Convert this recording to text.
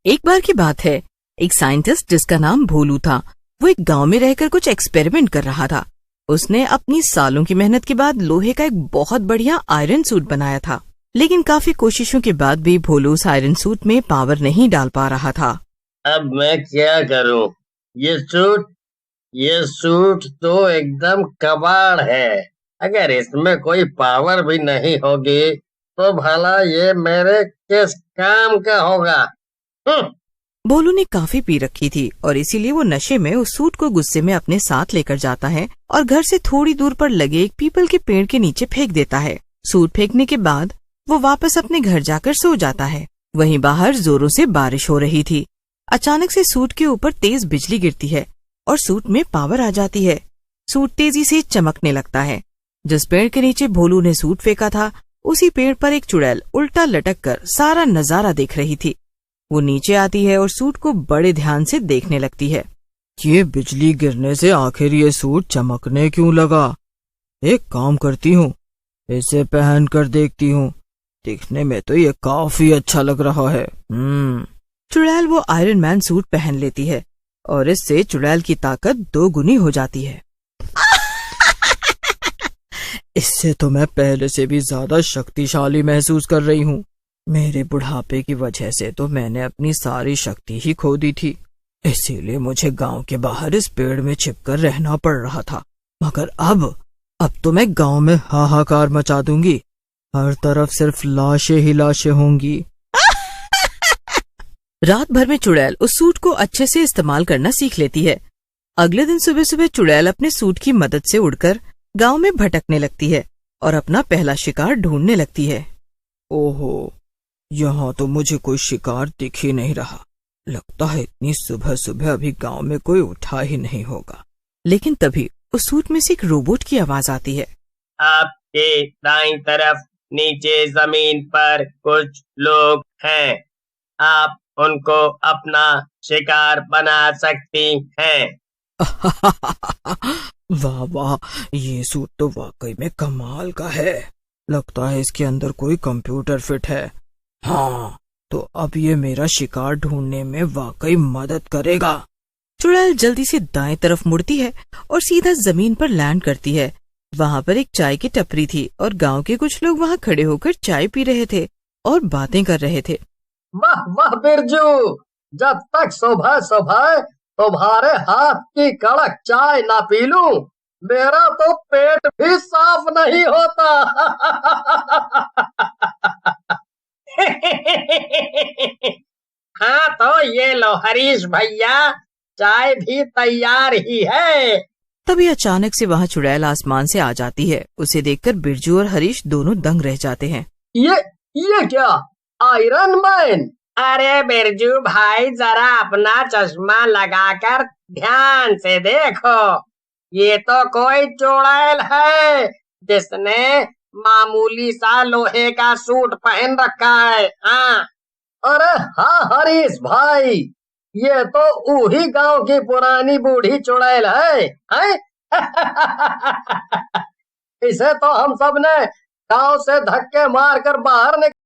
एक बार की बात है, एक साइंटिस्ट जिसका नाम भोलू था, वो एक गांव में रहकर कुछ एक्सपेरिमेंट कर रहा था। उसने अपनी सालों की मेहनत के बाद लोहे का एक बहुत बढ़िया आयरन सूट बनाया था, लेकिन काफी कोशिशों के बाद भी भोलू उस आयरन सूट में पावर नहीं डाल पा रहा था। अब मैं क्या करूं? ये सूट तो एकदम कबाड़ है। अगर इसमें कोई पावर भी नहीं होगी तो भला ये मेरे किस काम का होगा? हम्म। भोलू ने काफी पी रखी थी और इसीलिए वो नशे में उस सूट को गुस्से में अपने साथ लेकर जाता है और घर से थोड़ी दूर पर लगे एक पीपल के पेड़ के नीचे फेंक देता है। सूट फेंकने के बाद वो वापस अपने घर जाकर सो जाता है। वहीं बाहर जोरों से बारिश हो रही थी। अचानक से सूट के ऊपर तेज बिजली गिरती है और सूट में पावर आ जाती है। सूट तेजी से चमकने लगता है। जिस पेड़ के नीचे भोलू ने सूट फेंका था, उसी पेड़ पर एक चुड़ैल उल्टा लटक कर सारा नजारा देख रही थी। वो नीचे आती है और सूट को बड़े ध्यान से देखने लगती है। ये बिजली गिरने से आखिर ये सूट चमकने क्यों लगा? एक काम करती हूँ, इसे पहन कर देखती हूँ। दिखने में तो ये काफी अच्छा लग रहा है। चुड़ैल वो आयरन मैन सूट पहन लेती है और इससे चुड़ैल की ताकत 2 गुनी हो जाती है। इससे तो मैं पहले से भी ज्यादा शक्तिशाली महसूस कर रही हूँ। मेरे बुढ़ापे की वजह से तो मैंने अपनी सारी शक्ति ही खो दी थी, इसीलिए मुझे गांव के बाहर इस पेड़ में छिपकर रहना पड़ रहा था। मगर अब तो मैं गांव में हाहाकार मचा दूंगी। हर तरफ सिर्फ लाशें ही लाशें होंगी। रात भर में चुड़ैल उस सूट को अच्छे से इस्तेमाल करना सीख लेती है। अगले दिन सुबह सुबह चुड़ैल अपने सूट की मदद से उड़कर गांव में भटकने लगती है और अपना पहला शिकार ढूंढने लगती है। ओहो, यहाँ तो मुझे कोई शिकार दिख ही नहीं रहा। लगता है इतनी सुबह सुबह अभी गांव में कोई उठा ही नहीं होगा। लेकिन तभी उस सूट में से एक रोबोट की आवाज आती है। आपके दाईं तरफ नीचे जमीन पर कुछ लोग हैं। आप उनको अपना शिकार बना सकती हैं। वाह वाह, ये सूट तो वाकई में कमाल का है। लगता है इसके अंदर कोई कंप्यूटर फिट है। हाँ, तो अब ये मेरा शिकार ढूंढने में वाकई मदद करेगा। चुड़ैल जल्दी से दाएं तरफ मुड़ती है और सीधा जमीन पर लैंड करती है। वहाँ पर एक चाय की टपरी थी और गांव के कुछ लोग वहाँ खड़े होकर चाय पी रहे थे और बातें कर रहे थे। वाह वाह बिरजू, जब तक सुबह सुबह तुम्हारे हाथ की कड़क चाय ना पी लूं, मेरा तो पेट भी साफ नहीं होता। हाँ तो ये लो हरीश भैया, चाय भी तैयार ही है। तभी अचानक से वहाँ चुड़ैल आसमान से आ जाती है। उसे देखकर बिरजू और हरीश दोनों दंग रह जाते हैं। ये क्या? Iron man? अरे बिरजू भाई, जरा अपना चश्मा लगाकर ध्यान से देखो। ये तो कोई चुड़ैल है जिसने मामूली सा लोहे का सूट पहन रखा है। हाँ। अरे हाँ हरीश भाई, ये तो वही गांव की पुरानी बूढ़ी चुड़ैल है, हैं? इसे तो हम सब ने गांव से धक्के मारकर बाहर